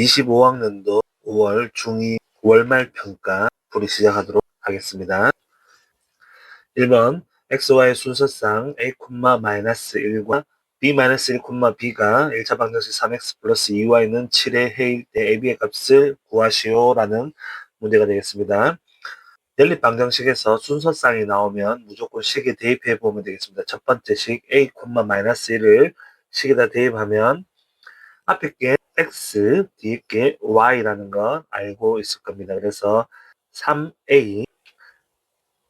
25학년도 5월 중2 월말 평가 풀이 시작하도록 하겠습니다. 1번 xy 순서상 a,-1과 b-1,b가 1차 방정식 3x 플러스 2y는 7의 해일 때 ab의 값을 구하시오 라는 문제가 되겠습니다. 연립 방정식에서 순서상이 나오면 무조건 식에 대입해 보면 되겠습니다. 첫 번째 식 a,-1을 식에다 대입하면 앞에 게 x, 뒤에 게 y라는 거 알고 있을 겁니다. 그래서 3a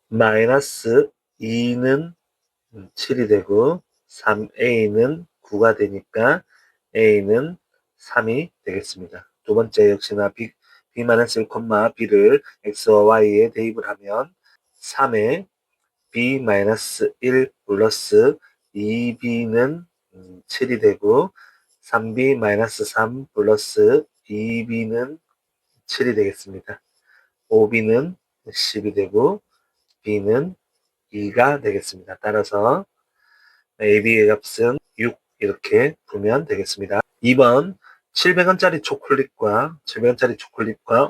마이너스 2는 7이 되고 3a는 9가 되니까 a는 3이 되겠습니다. 두 번째 역시나 b-1, b를 x와 y에 대입을 하면 3에 b-1 플러스 2b는 7이 되고 3b-3 플러스 2b는 7이 되겠습니다. 5b는 10이 되고 b는 2가 되겠습니다. 따라서 AB의 값은 6 이렇게 풀면 되겠습니다. 2번 700원짜리 초콜릿과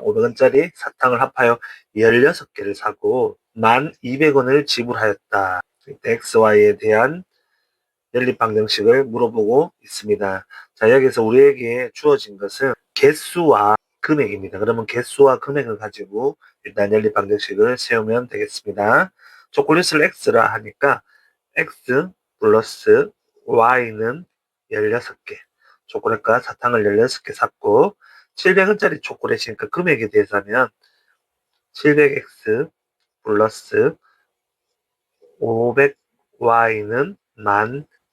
500원짜리 사탕을 합하여 16개를 사고 1200원을 지불하였다. XY에 대한 연립방정식을 물어보고 있습니다. 자, 여기서 우리에게 주어진 것은 개수와 금액입니다. 그러면 개수와 금액을 가지고 일단 연립방정식을 세우면 되겠습니다. 초콜릿을 X라 하니까 X 플러스 Y는 16개. 초콜릿과 사탕을 16개 샀고 700원짜리 초콜릿이니까 금액에 대해서 하면 700X 플러스 500Y는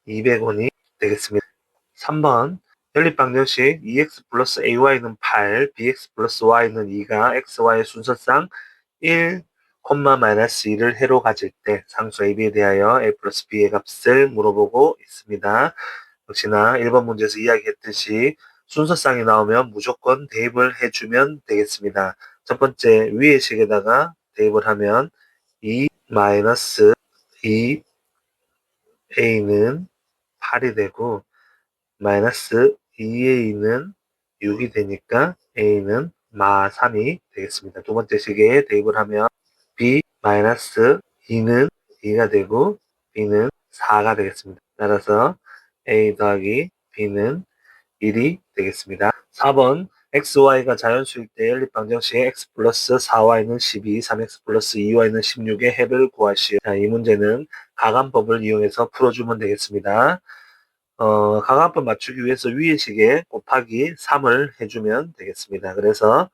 1200원이 되겠습니다. 3번 연립방정식 2x 플러스 ay는 8, bx 플러스 y는 2가 xy의 순서상 1, 마이너스 2를 해로 가질 때 상수 ab에 대하여 a 플러스 b의 값을 물어보고 있습니다. 역시나 1번 문제에서 이야기했듯이 순서상이 나오면 무조건 대입을 해주면 되겠습니다. 첫 번째 위의 식에다가 대입을 하면 2 마이너스 2a는 8이 되고 마이너스 2a는 6이 되니까 a는 -3이 되겠습니다. 두 번째 식에 대입을 하면 b 마이너스 2는 2가 되고 b는 4가 되겠습니다. 따라서 a 더하기 b는 1이 되겠습니다. 4번 xy가 자연수일 때 연립방정식 x 플러스 4y는 12, 3x 플러스 2y는 16의 해를 구하시오. 자, 이 문제는 가감법을 이용해서 풀어주면 되겠습니다. 가감법 맞추기 위해서 위의 식에 곱하기 3을 해주면 되겠습니다. 그래서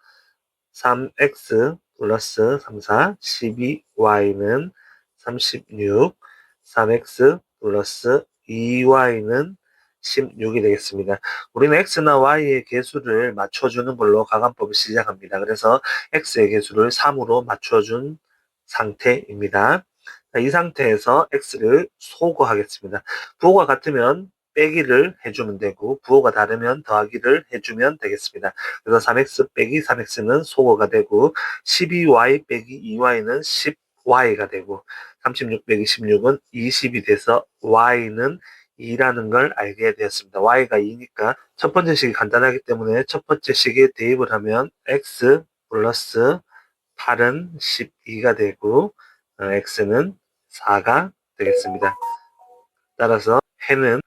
3x 플러스 3, 4, 12y는 36, 3x 플러스 2y는 16이 되겠습니다. 우리는 x나 y의 개수를 맞춰주는 걸로 가감법을 시작합니다. 그래서 x의 개수를 3으로 맞춰준 상태입니다. 이 상태에서 x를 소거하겠습니다. 부호가 같으면 빼기를 해주면 되고 부호가 다르면 더하기를 해주면 되겠습니다. 그래서 3x 빼기 3x는 소거가 되고 12y 빼기 2y는 10y가 되고 36 빼기 16은 20이 돼서 y는 2라는 걸 알게 되었습니다. y가 2니까 첫 번째 식이 간단하기 때문에 첫 번째 식에 대입을 하면 x 플러스 8은 12가 되고 x는 4가 되겠습니다. 따라서 해는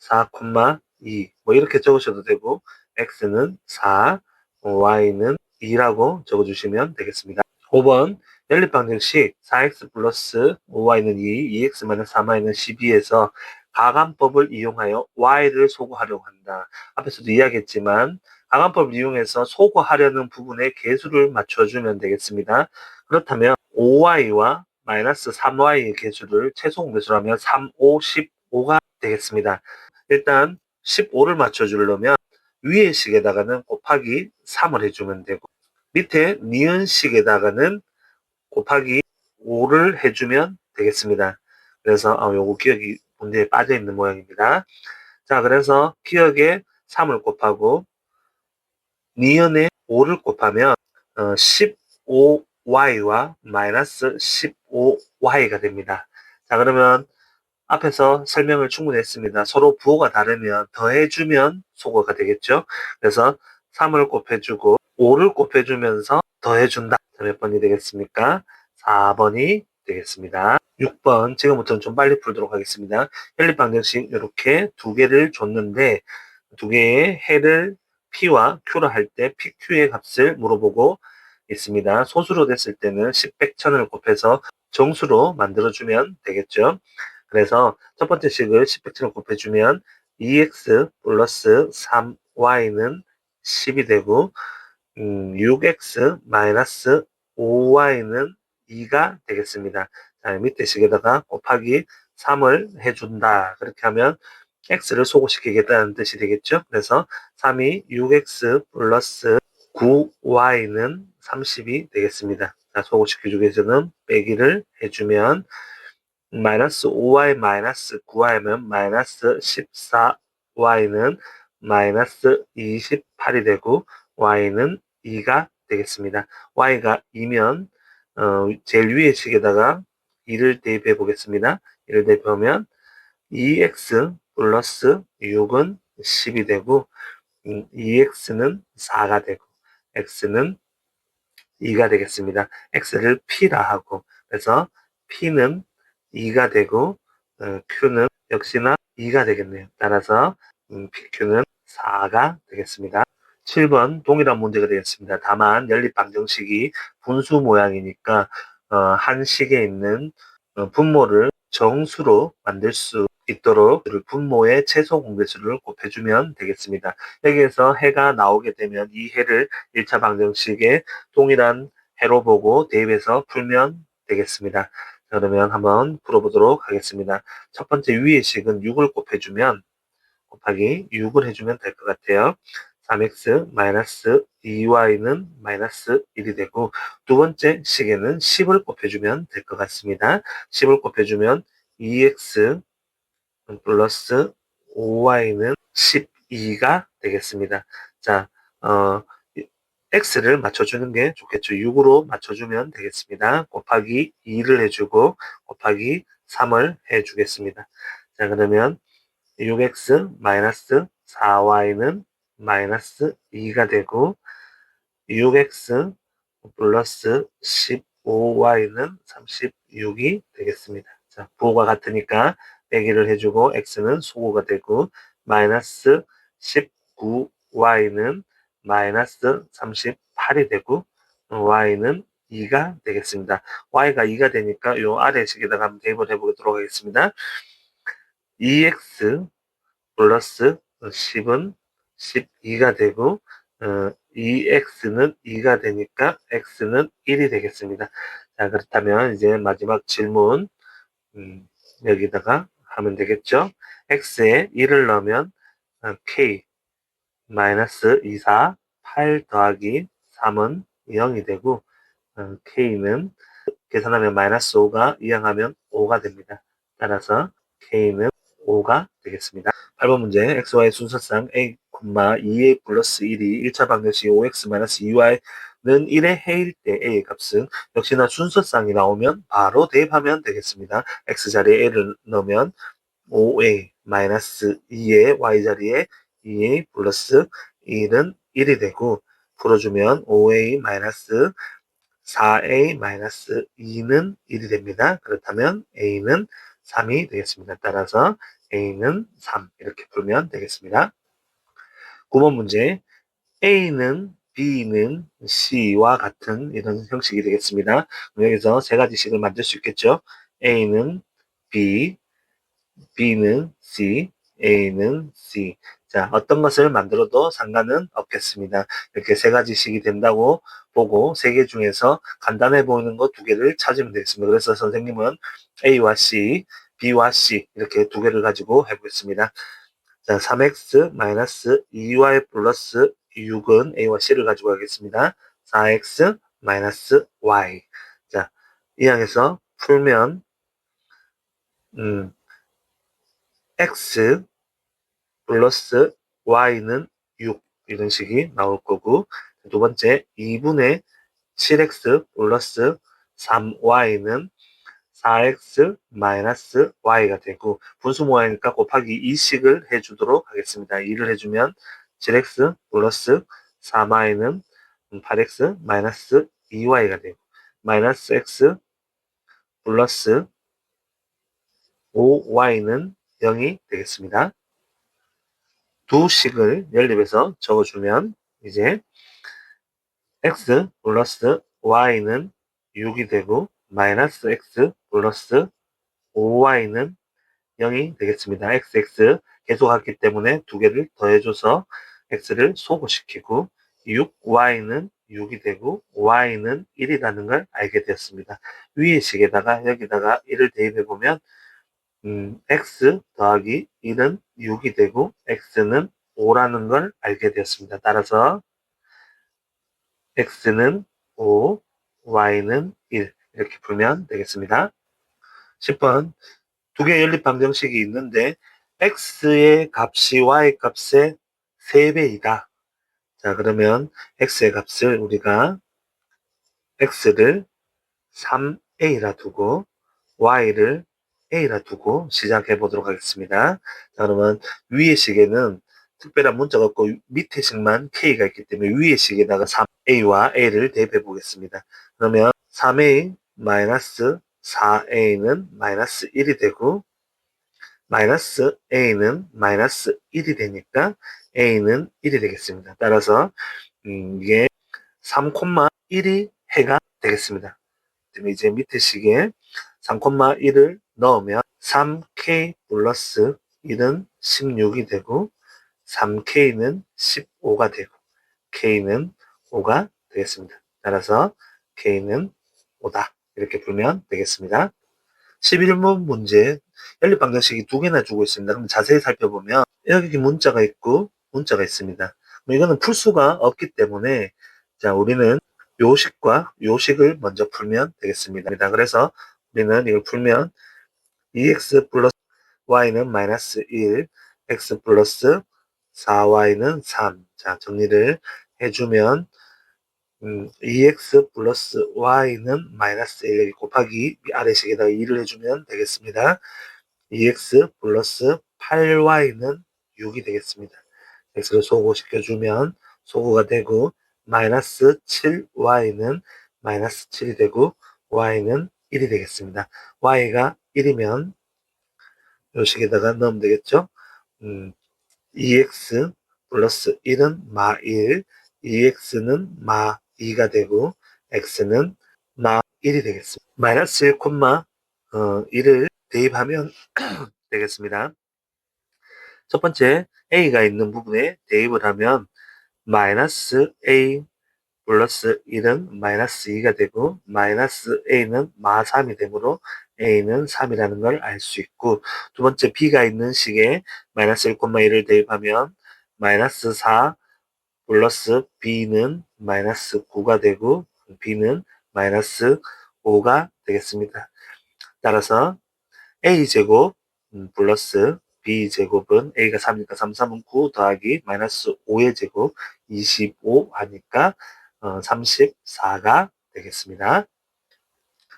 4,2 뭐 이렇게 적으셔도 되고 x는 4, y는 2라고 적어주시면 되겠습니다. 5번 연립방정식 4x 플러스 5y는 2, 2x-4y는 12에서 가감법을 이용하여 y를 소거하려고 한다. 앞에서도 이야기했지만 가감법을 이용해서 소거하려는 부분에 개수를 맞춰주면 되겠습니다. 그렇다면 5y와 마이너스 3y의 개수를 최소 공배수로 하면 3, 5, 15가 되겠습니다. 일단 15를 맞춰주려면 위의 식에다가는 곱하기 3을 해주면 되고 밑에 니은식에다가는 곱하기 5를 해주면 되겠습니다. 그래서 요거 기억이 문제에 빠져있는 모양입니다. 자, 그래서 기억에 3을 곱하고 니은에 5를 곱하면 15y와 마이너스 15y가 됩니다. 자, 그러면 앞에서 설명을 충분히 했습니다. 서로 부호가 다르면 더해주면 소거가 되겠죠. 그래서 3을 곱해주고 5를 곱해주면서 더해준다. 몇 번이 되겠습니까? 4번이 되겠습니다. 6번 지금부터는 좀 빨리 풀도록 하겠습니다. 연립방정식 이렇게 두 개를 줬는데 두 개의 해를 P와 Q로 할 때 PQ의 값을 물어보고 있습니다. 소수로 됐을 때는 10, 100, 1000을 곱해서 정수로 만들어주면 되겠죠. 그래서 첫 번째 식을 10, 100, 1000을 곱해주면 2x 플러스 3y는 10이 되고 6x 마이너스 5y는 2가 되겠습니다. 자, 밑에 식에다가 곱하기 3을 해준다. 그렇게 하면 x를 소거시키겠다는 뜻이 되겠죠. 그래서 3이 6x 플러스 9y는 30이 되겠습니다. 자, 소거시켜주기 위해서는 빼기를 해주면 마이너스 5y 마이너스 9y면 마이너스 14y는 마이너스 28이 되고 y는 2가 되겠습니다. y가 2면 제일 위의 식에다가 2를 대입해 보겠습니다. 2를 대입하면 2x 플러스 6은 10이 되고 2x는 4가 되고 x는 2가 되겠습니다. x를 p라 하고 그래서 p는 2가 되고 q는 역시나 2가 되겠네요. 따라서 pq는 4가 되겠습니다. 7번 동일한 문제가 되겠습니다. 다만 연립방정식이 분수 모양이니까 한 식에 있는 분모를 정수로 만들 수 있도록 분모의 최소 공배수를 곱해주면 되겠습니다. 여기에서 해가 나오게 되면 이 해를 1차 방정식의 동일한 해로 보고 대입해서 풀면 되겠습니다. 그러면 한번 풀어보도록 하겠습니다. 첫 번째 위의 식은 6을 곱해주면 곱하기 6을 해주면 될 것 같아요. 3x 마이너스 2y는 마이너스 1이 되고 두 번째 식에는 10을 곱해주면 될 것 같습니다. 10을 곱해주면 2x 플러스 5y는 12가 되겠습니다. 자, x를 맞춰주는 게 좋겠죠. 6으로 맞춰주면 되겠습니다. 곱하기 2를 해주고 곱하기 3을 해주겠습니다. 자, 그러면 6x 마이너스 4y는 마이너스 2가 되고 6x 플러스 15y는 36이 되겠습니다. 자, 부호가 같으니까 빼기를 해주고 x는 소호가 되고 마이너스 19y는 마이너스 38이 되고 y는 2가 되겠습니다. y가 2가 되니까 요 아래 식에다가 한번 대입을 해보도록 하겠습니다. 2x 플러스 10은 12가 되고 2x는 2가 되니까 x는 1이 되겠습니다. 자, 그렇다면 이제 마지막 질문 여기다가 하면 되겠죠. x에 1을 넣으면 k 마이너스 2, 4, 8 더하기 3은 0이 되고 k는 계산하면 마이너스 5가 이항하면 5가 됩니다. 따라서 k는 5가 되겠습니다. 8번 문제 xy 순서상 a, 2a 플러스 1이 1차 방정식 5x 마이너스 2y는 1의 해일 때 a의 값은 역시나 순서상이 나오면 바로 대입하면 되겠습니다. x 자리에 a를 넣으면 5a 마이너스 2의 y 자리에 2a 플러스 1은 1이 되고 풀어주면 5a 마이너스 4a 마이너스 2는 1이 됩니다. 그렇다면 a는 3이 되겠습니다. 따라서 a는 3 이렇게 풀면 되겠습니다. 9번 문제 a는 b는 c와 같은 이런 형식이 되겠습니다. 여기서 세 가지 식을 만들 수 있겠죠. a는 b, b는 c, a는 c. 자, 어떤 것을 만들어도 상관은 없겠습니다. 이렇게 세 가지씩이 된다고 보고 세 개 중에서 간단해 보이는 것 두 개를 찾으면 되겠습니다. 그래서 선생님은 A와 C, B와 C 이렇게 두 개를 가지고 해보겠습니다. 자, 3x 마이너스 2y 플러스 6은 A와 C를 가지고 하겠습니다. 4x 마이너스 y. 자, 이 항에서 풀면 x 플러스 y는 6 이런 식이 나올 거고 두 번째 2분의 7x 플러스 3y는 4x 마이너스 y가 되고 분수 모양이니까 곱하기 2식을 해주도록 하겠습니다. 2를 해주면 7x 플러스 4마이는 8x 마이너스 2y가 되고 마이너스 x 플러스 5y는 0이 되겠습니다. 두 식을 연립해서 적어주면 이제 x 플러스 y는 6이 되고 마이너스 x 플러스 5y는 0이 되겠습니다. xx 계속하기 때문에 두 개를 더해줘서 x를 소거시키고 6y는 6이 되고 y는 1이라는 걸 알게 되었습니다. 위의 식에다가 여기다가 1을 대입해보면 x 더하기 1은 6이 되고 x는 5라는 걸 알게 되었습니다. 따라서 x는 5, y는 1 이렇게 풀면 되겠습니다. 10번 두 개의 연립 방정식이 있는데 x의 값이 y 값의 3배이다. 자 그러면 x의 값을 우리가 x를 3a라 두고 y를 a라 두고 시작해 보도록 하겠습니다. 자 그러면 위의 식에는 특별한 문자가 없고 밑에 식만 k가 있기 때문에 위의 식에다가 3a와 a를 대입해 보겠습니다. 그러면 3a 마이너스 4a는 마이너스 1이 되고 마이너스 a는 마이너스 1이 되니까 a는 1이 되겠습니다. 따라서 이게 3,1이 해가 되겠습니다. 이제 밑에 식에 3,1을 넣으면 3k 플러스 1은 16이 되고 3k는 15가 되고 k는 5가 되겠습니다. 따라서 k는 5다. 이렇게 풀면 되겠습니다. 11번 문제 연립 방정식이 두 개나 주고 있습니다. 그럼 자세히 살펴보면 여기 문자가 있고 문자가 있습니다. 이거는 풀 수가 없기 때문에 자 우리는 요식과 요식을 먼저 풀면 되겠습니다. 그래서 우리는 이걸 풀면 2x 플러스 y는 마이너스 1, x 플러스 4y는 3. 자 정리를 해주면 2x 플러스 y는 마이너스 1 곱하기 아래식에다가 2를 해주면 되겠습니다. 2x 플러스 8y는 6이 되겠습니다. x를 소거시켜주면 소거가 되고 마이너스 7y는 마이너스 7이 되고 y는 1이 되겠습니다. y가 1이면 요 식에다가 넣으면 되겠죠. 2x 플러스 1은 마 1, 2x는 마 2가 되고 x는 마 1이 되겠습니다. 마이너스 1, 1을 대입하면 되겠습니다. 첫 번째 a가 있는 부분에 대입을 하면 마이너스 a 플러스 1은 마이너스 2가 되고 마이너스 a는 마 3이 되므로 a는 3이라는 걸 알 수 있고 두 번째 b가 있는 식에 마이너스 1,1을 대입하면 마이너스 4 플러스 b는 마이너스 9가 되고 b는 마이너스 5가 되겠습니다. 따라서 a제곱 플러스 b제곱은 a가 3이니까 3, 3은 9 더하기 마이너스 5의 제곱 25 하니까 34가 되겠습니다.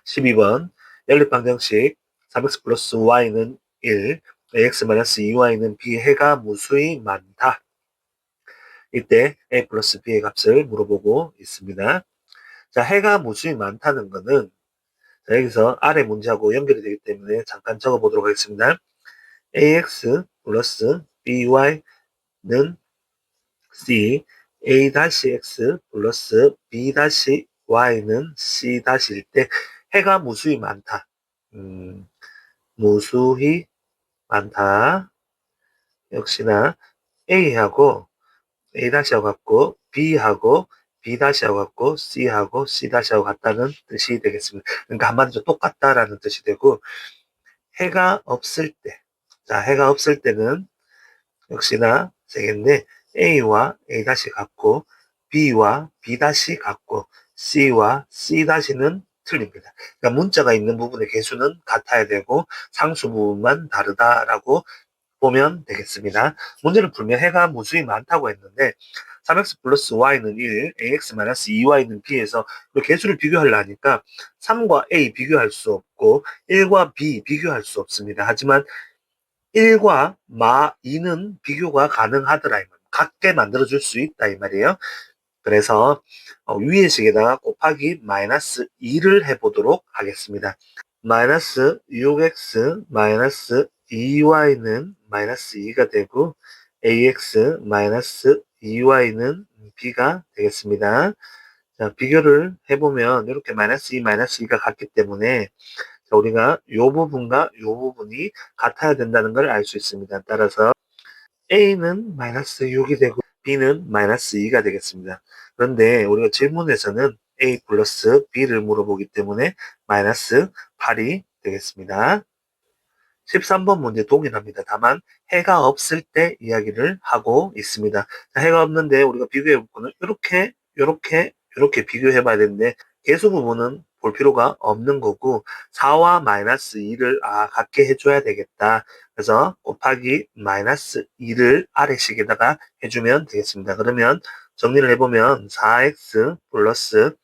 12번 연립방정식 3x 플러스 y는 1, ax 마이너스 2y는 b 해가 무수히 많다. 이때 a 플러스 b의 값을 물어보고 있습니다. 자, 해가 무수히 많다는 것은 자, 여기서 아래 문제하고 연결이 되기 때문에 잠깐 적어보도록 하겠습니다. ax 플러스 by는 c, a-x 플러스 b-y는 c-일 때 해가 무수히 많다. 무수히 많다. 역시나 a하고 a-하고 같고 b하고 b-하고 같고 c하고 c-하고 같다는 뜻이 되겠습니다. 그러니까 한마디로 똑같다라는 뜻이 되고 해가 없을 때, 자 해가 없을 때는 역시나 되겠네. A와 A- 같고 B와 B- 같고 C와 C-는 틀립니다. 그러니까 문자가 있는 부분의 개수는 같아야 되고 상수 부분만 다르다라고 보면 되겠습니다. 문제를 풀면 해가 무수히 많다고 했는데 3x 플러스 y는 1, ax 마이너스 2y는 b에서 개수를 비교하려니까 3과 a 비교할 수 없고 1과 b 비교할 수 없습니다. 하지만 1과 마 2는 비교가 가능하더라. 이 말. 같게 만들어줄 수 있다 이 말이에요. 그래서 위의 식에다가 곱하기 마이너스 2를 해보도록 하겠습니다. 마이너스 6x 마이너스 2y는 마이너스 2가 되고 ax 마이너스 2y는 b가 되겠습니다. 자, 비교를 해보면 이렇게 마이너스 2, 마이너스 2가 같기 때문에 자, 우리가 이 부분과 이 부분이 같아야 된다는 걸 알 수 있습니다. 따라서 a는 마이너스 6이 되고 b는 마이너스 2가 되겠습니다. 그런데 우리가 질문에서는 a 플러스 b를 물어보기 때문에 마이너스 8이 되겠습니다. 13번 문제 동일합니다. 다만 해가 없을 때 이야기를 하고 있습니다. 자, 해가 없는데 우리가 비교해 볼 거는 이렇게 비교해 봐야 되는데 개수 부분은 볼 필요가 없는 거고 4와 마이너스 2를 같게 해줘야 되겠다. 그래서 곱하기 마이너스 2를 아래식에다가 해주면 되겠습니다. 그러면 정리를 해보면 4x 플러스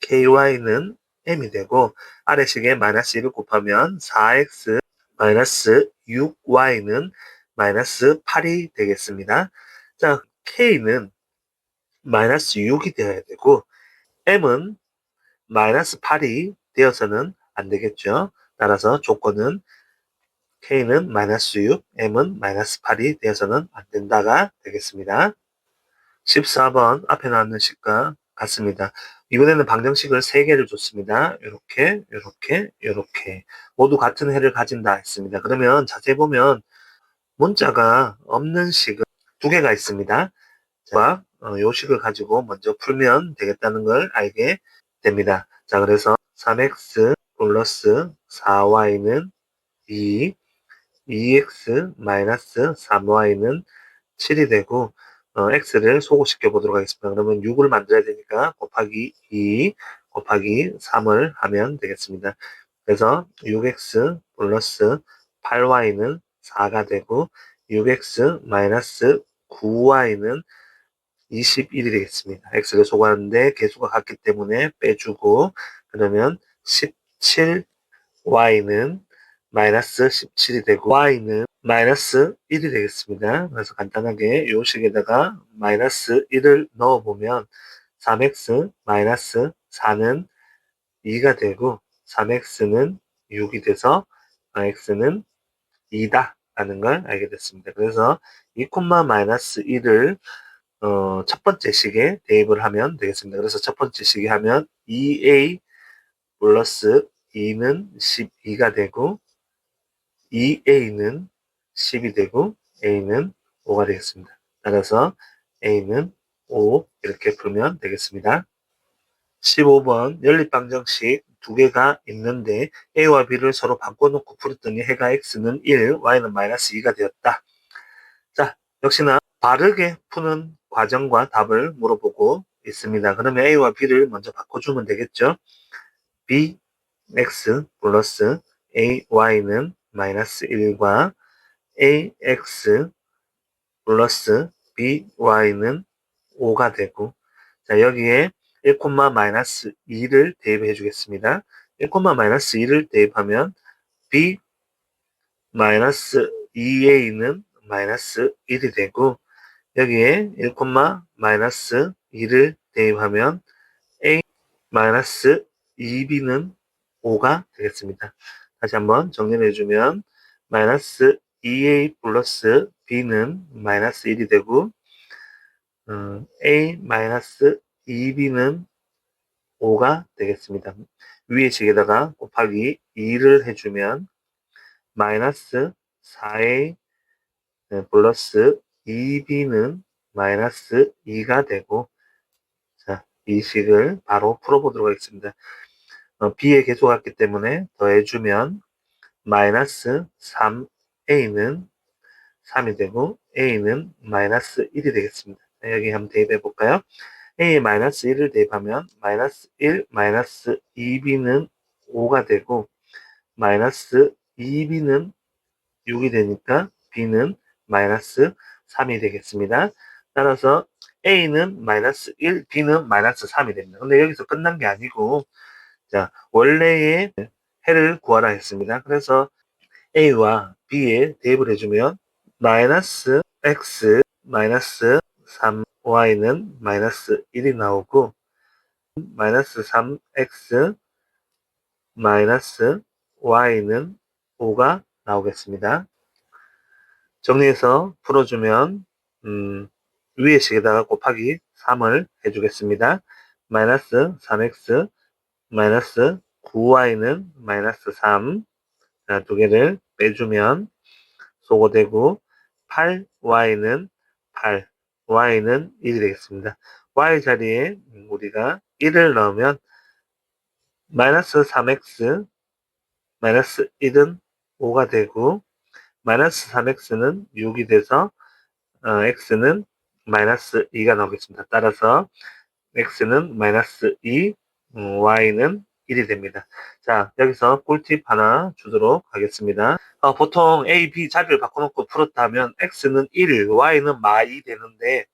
ky는 m이 되고 아래식에 마이너스 1을 곱하면 4x 마이너스 6y는 마이너스 8이 되겠습니다. 자, k는 마이너스 6이 되어야 되고 m은 마이너스 8이 되어서는 안 되겠죠. 따라서 조건은 k는 마이너스 6, m은 마이너스 8이 되어서는 안 된다가 되겠습니다. 14번 앞에 나왔는 식과 같습니다. 이번에는 방정식을 3개를 줬습니다. 이렇게 모두 같은 해를 가진다 했습니다. 그러면 자세히 보면 문자가 없는 식은 2개가 있습니다. 자, 요 식을 가지고 먼저 풀면 되겠다는 걸 알게 됩니다. 자, 그래서 3x 플러스 4y는 2, 2x 마이너스 3y는 7이 되고 x를 소거시켜 보도록 하겠습니다. 그러면 6을 만들어야 되니까 곱하기 2 곱하기 3을 하면 되겠습니다. 그래서 6x 플러스 8y는 4가 되고 6x 마이너스 9y는 21이 되겠습니다. x를 소거하는데 개수가 같기 때문에 빼주고 그러면 17y는 마이너스 17이 되고 y는 마이너스 1이 되겠습니다. 그래서 간단하게 요 식에다가 마이너스 1을 넣어보면 3x 마이너스 4는 2가 되고 3x는 6이 돼서 x는 2다 라는 걸 알게 됐습니다. 그래서 2, 마이너스 1을 첫 번째 식에 대입을 하면 되겠습니다. 그래서 첫 번째 식에 하면 2a 플러스 2는 12가 되고 2a는 10이 되고 a는 5가 되겠습니다. 따라서 a는 5 이렇게 풀면 되겠습니다. 15번 연립방정식 2개가 있는데 a와 b를 서로 바꿔놓고 풀었더니 해가 x는 1, y는 마이너스 2가 되었다. 자, 역시나 바르게 푸는 과정과 답을 물어보고 있습니다. 그러면 a와 b를 먼저 바꿔주면 되겠죠. b, x 플러스 ay는 마이너스 1과 ax 플러스 by는 5가 되고 자 여기에 1, 마이너스 2를 대입해 주겠습니다. 1, 마이너스 2를 대입하면 b 마이너스 2a는 마이너스 1이 되고 여기에 1, 마이너스 2를 대입하면 a 마이너스 2b는 5가 되겠습니다. 다시 한번 정리를 해주면 마이너스 2a 플러스 b는 마이너스 1이 되고 a 마이너스 2b는 5가 되겠습니다. 위의 식에다가 곱하기 2를 해주면 마이너스 4a 플러스 2b는 마이너스 2가 되고 자, 이 식을 바로 풀어보도록 하겠습니다. b의 개수가 같기 때문에 더해주면 마이너스 3a는 3이 되고 a는 마이너스 1이 되겠습니다. 여기 한번 대입해 볼까요? a에 마이너스 1을 대입하면 마이너스 1 마이너스 2b는 5가 되고 마이너스 2b는 6이 되니까 b는 마이너스 3이 되겠습니다. 따라서 a는 마이너스 1, b는 마이너스 3이 됩니다. 근데 여기서 끝난 게 아니고 자 원래의 해를 구하라 했습니다. 그래서 a와 b에 대입을 해주면 마이너스 x 마이너스 3 y는 마이너스 1이 나오고 마이너스 3x 마이너스 y는 5가 나오겠습니다. 정리해서 풀어주면 위의 식에다가 곱하기 3을 해주겠습니다. 마이너스 3x 마이너스 9y는 마이너스 3 자, 두 개를 빼주면 소거되고 8y는 8 y는 1이 되겠습니다. y 자리에 우리가 1을 넣으면 마이너스 3x 마이너스 1은 5가 되고 마이너스 3x는 6이 돼서 x는 마이너스 2가 나오겠습니다. 따라서 x는 마이너스 2, y는 1이 됩니다. 자, 여기서 꿀팁 하나 주도록 하겠습니다. 보통 a, b 자리를 바꿔놓고 풀었다면 x는 1, y는 마2 되는데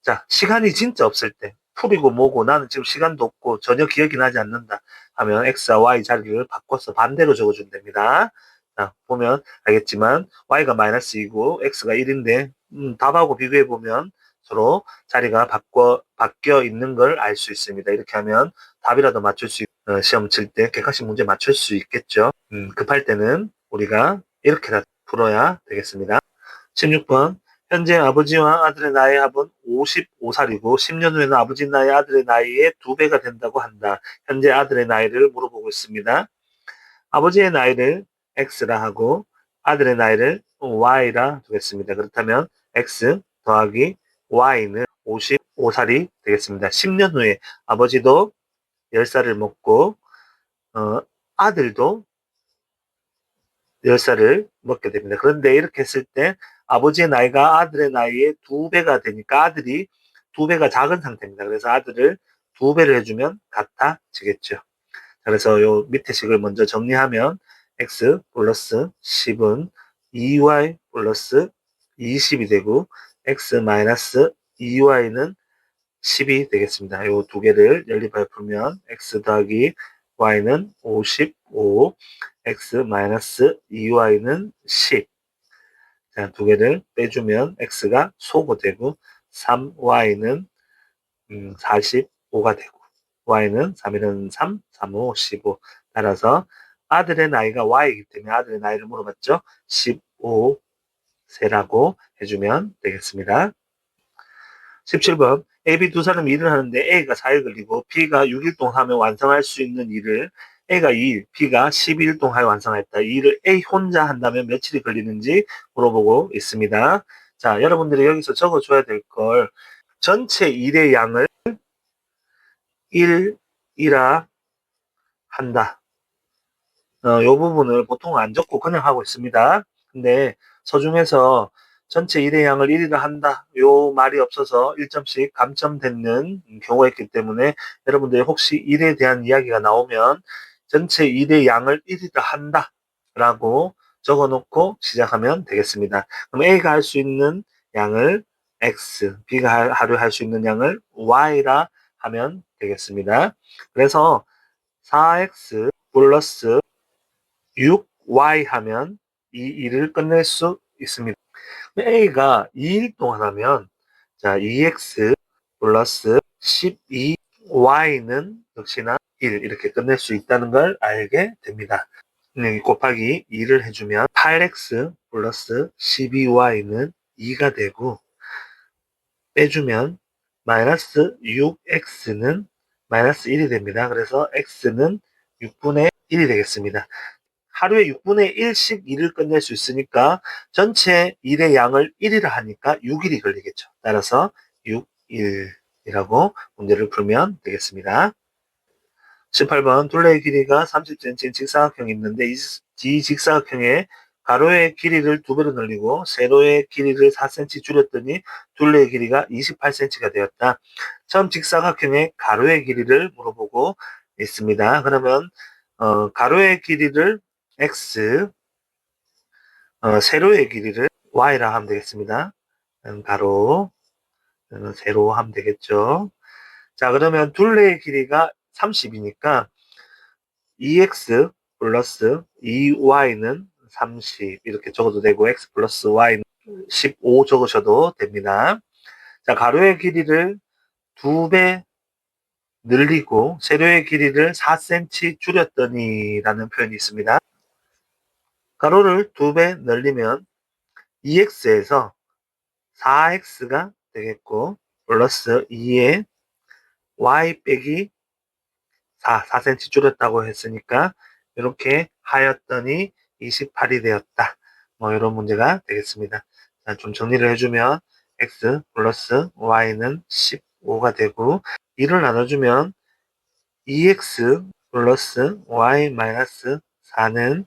자, 시간이 진짜 없을 때 풀이고 뭐고 나는 지금 시간도 없고 전혀 기억이 나지 않는다 하면 x와 y 자리를 바꿔서 반대로 적어주면 됩니다. 자, 보면 알겠지만 y가 마이너스 2고 x가 1인데 답하고 비교해보면 서로 자리가 바뀌어 있는 걸 알 수 있습니다. 이렇게 하면 답이라도 맞출 수 시험 칠 때 객관식 문제 맞출 수 있겠죠. 급할 때는 우리가 이렇게 다 풀어야 되겠습니다. 16번 현재 아버지와 아들의 나이 합은 55살이고 10년 후에는 아버지 나이 아들의 나이의 2배가 된다고 한다. 현재 아들의 나이를 물어보고 있습니다. 아버지의 나이를 x라 하고 아들의 나이를 y라 두겠습니다. 그렇다면 x 더하기 y는 55살이 되겠습니다. 10년 후에 아버지도 10살을 먹고 아들도 10살을 먹게 됩니다. 그런데 이렇게 했을 때 아버지의 나이가 아들의 나이의 2배가 되니까 아들이 2배가 작은 상태입니다. 그래서 아들을 2배를 해주면 같아지겠죠. 그래서 요 밑에 식을 먼저 정리하면 x 플러스 10은 2y 플러스 20이 되고 x 마이너스 2y는 10이 되겠습니다. 요 두 개를 연립하여 풀면 x 더하기 y는 55, x 마이너스 2y는 10. 자, 두 개를 빼주면 x가 소거되고 3y는 45가 되고 y는 3일은 3, 3, 5, 15. 따라서 아들의 나이가 y이기 때문에 아들의 나이를 물어봤죠. 15세라고 해주면 되겠습니다. 17번 A, B 두 사람이 일을 하는데 A가 4일 걸리고 B가 6일 동안 하면 완성할 수 있는 일을 A가 2일, B가 12일 동안 하여 완성했다. 이 일을 A 혼자 한다면 며칠이 걸리는지 물어보고 있습니다. 자, 여러분들이 여기서 적어줘야 될 걸 전체 일의 양을 1이라 한다. 이 부분을 보통 안 적고 그냥 하고 있습니다. 근데 서중에서 전체 일의 양을 1이라 한다. 요 말이 없어서 1점씩 감점되는 경우가 있기 때문에 여러분들이 혹시 일에 대한 이야기가 나오면 전체 일의 양을 1이라 한다. 라고 적어놓고 시작하면 되겠습니다. 그럼 A가 할 수 있는 양을 X, B가 하루 할 수 있는 양을 Y라 하면 되겠습니다. 그래서 4X 플러스 6y 하면 이 일을 끝낼 수 있습니다. a가 2일 동안 하면 자 2x 플러스 12y는 역시나 1 이렇게 끝낼 수 있다는 걸 알게 됩니다. 곱하기 2를 해주면 8x 플러스 12y는 2가 되고 빼주면 마이너스 6x는 마이너스 1이 됩니다. 그래서 x는 6분의 1이 되겠습니다. 하루에 6분의 1씩 일을 끝낼 수 있으니까 전체 일의 양을 1이라 하니까 6일이 걸리겠죠. 따라서 6일이라고 문제를 풀면 되겠습니다. 18번 둘레의 길이가 30cm인 직사각형이 있는데 이 직사각형의 가로의 길이를 2배로 늘리고 세로의 길이를 4cm 줄였더니 둘레의 길이가 28cm가 되었다. 처음 직사각형의 가로의 길이를 물어보고 있습니다. 그러면 가로의 길이를 x, 세로의 길이를 y라 하면 되겠습니다. 가로, 세로 하면 되겠죠. 자, 그러면 둘레의 길이가 30이니까 2x 플러스 2y는 30 이렇게 적어도 되고 x 플러스 y는 15 적으셔도 됩니다. 자, 가로의 길이를 2배 늘리고 세로의 길이를 4cm 줄였더니 라는 표현이 있습니다. 가로를 2배 늘리면 2x에서 4x가 되겠고 플러스 2에 y 빼기 4cm 줄였다고 했으니까 이렇게 하였더니 28이 되었다. 뭐 이런 문제가 되겠습니다. 자, 좀 정리를 해주면 x 플러스 y는 15가 되고 2를 나눠주면 2x 플러스 y 마이너스 4는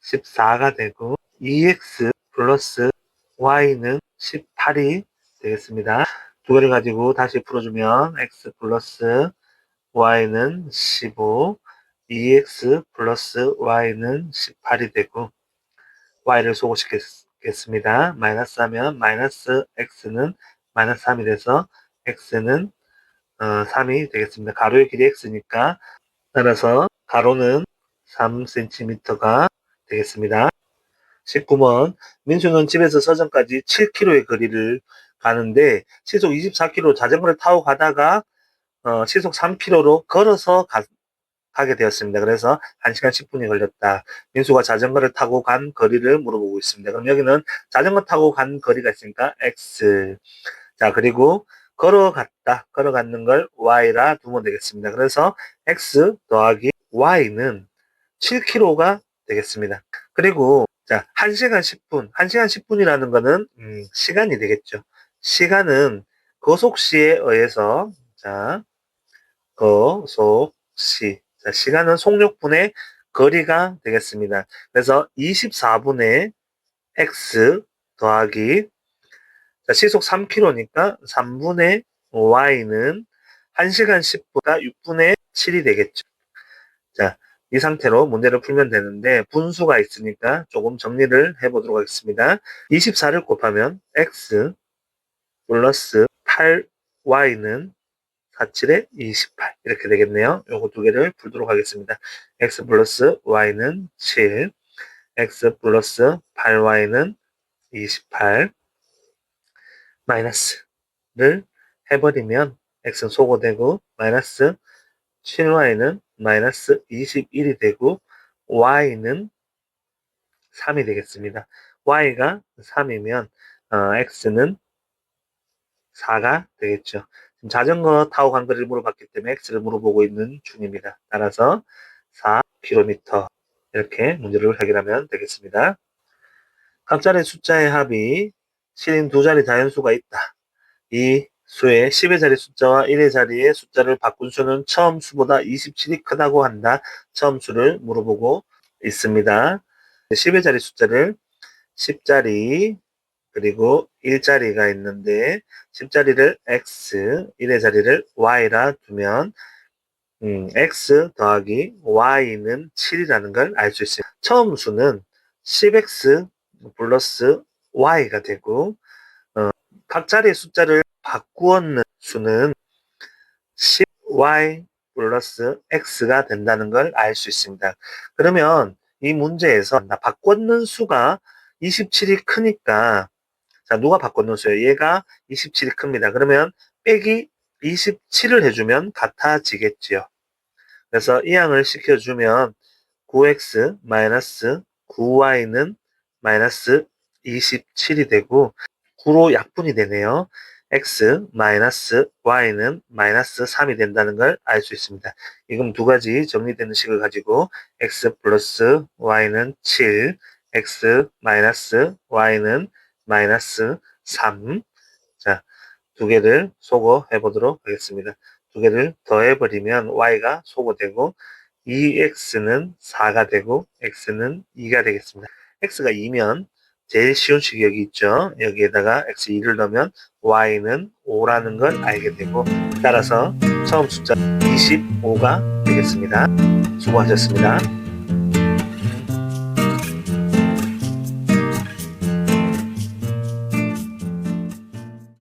14가 되고 2x 플러스 y는 18이 되겠습니다. 두 개를 가지고 다시 풀어주면 x 플러스 y는 15, 2x 플러스 y는 18이 되고 y를 소거시켰습니다. 마이너스 하면 마이너스 x는 마이너스 3이 돼서 x는 3이 되겠습니다. 가로의 길이 x니까 따라서 가로는 3cm가 되겠습니다. 19번 민수는 집에서 서점까지 7km의 거리를 가는데 시속 24km 자전거를 타고 가다가 시속 3km로 걸어서 가게 되었습니다. 그래서 1시간 10분이 걸렸다. 민수가 자전거를 타고 간 거리를 물어보고 있습니다. 그럼 여기는 자전거 타고 간 거리가 있으니까 x. 자, 그리고 걸어갔다. 걸어갔는 걸 y라 두면 되겠습니다. 그래서 x 더하기 y는 7km가 되겠습니다. 그리고 자, 1시간 10분. 1시간 10분이라는 거는 시간이 되겠죠. 시간은 거속시에 의해서 자, 거속시. 자, 시간은 속력분의 거리가 되겠습니다. 그래서 24분의 x 더하기 자, 시속 3km니까 3분의 y는 1시간 10분과 6분의 7이 되겠죠. 자, 이 상태로 문제를 풀면 되는데 분수가 있으니까 조금 정리를 해보도록 하겠습니다. 24를 곱하면 x 플러스 8y는 47에 28 이렇게 되겠네요. 요거 두 개를 풀도록 하겠습니다. x 플러스 y는 7, x 플러스 8y는 28 마이너스를 해버리면 x는 소거되고 마이너스 7y는 마이너스 21이 되고 y는 3이 되겠습니다. y가 3이면 x는 4가 되겠죠. 지금 자전거 타고 간 거리를 물어봤기 때문에 x를 물어보고 있는 중입니다. 따라서 4km 이렇게 문제를 해결하면 되겠습니다. 각 자리 숫자의 합이 실인 두 자리 다연수가 있다. 이 수의 10의 자리 숫자와 1의 자리의 숫자를 바꾼 수는 처음 수보다 27이 크다고 한다. 처음 수를 물어보고 있습니다. 10의 자리 숫자를 10자리 그리고 1자리가 있는데 10자리를 x, 1의 자리를 y라 두면 x 더하기 y는 7이라는 걸 알 수 있습니다. 처음 수는 10x 플러스 y가 되고 각 자리의 숫자를 바꾸었는 수는 10y 플러스 x가 된다는 걸 알 수 있습니다. 그러면 이 문제에서 바꿨는 수가 27이 크니까 자, 누가 바꿨는 수예요? 얘가 27이 큽니다. 그러면 빼기 27을 해주면 같아지겠지요. 그래서 이 양을 시켜주면 9x 마이너스 9y는 마이너스 27이 되고 9로 약분이 되네요. x 마이너스 y는 마이너스 3이 된다는 걸 알 수 있습니다. 이건 두 가지 정리되는 식을 가지고 x 플러스 y는 7, x 마이너스 y는 마이너스 3. 자, 두 개를 소거해 보도록 하겠습니다. 두 개를 더해버리면 y가 소거되고 2x는 4가 되고 x는 2가 되겠습니다. x가 2면 제일 쉬운 식이 여기 있죠. 여기에다가 x2를 넣으면 y는 5라는 걸 알게 되고 따라서 처음 숫자 25가 되겠습니다. 수고하셨습니다.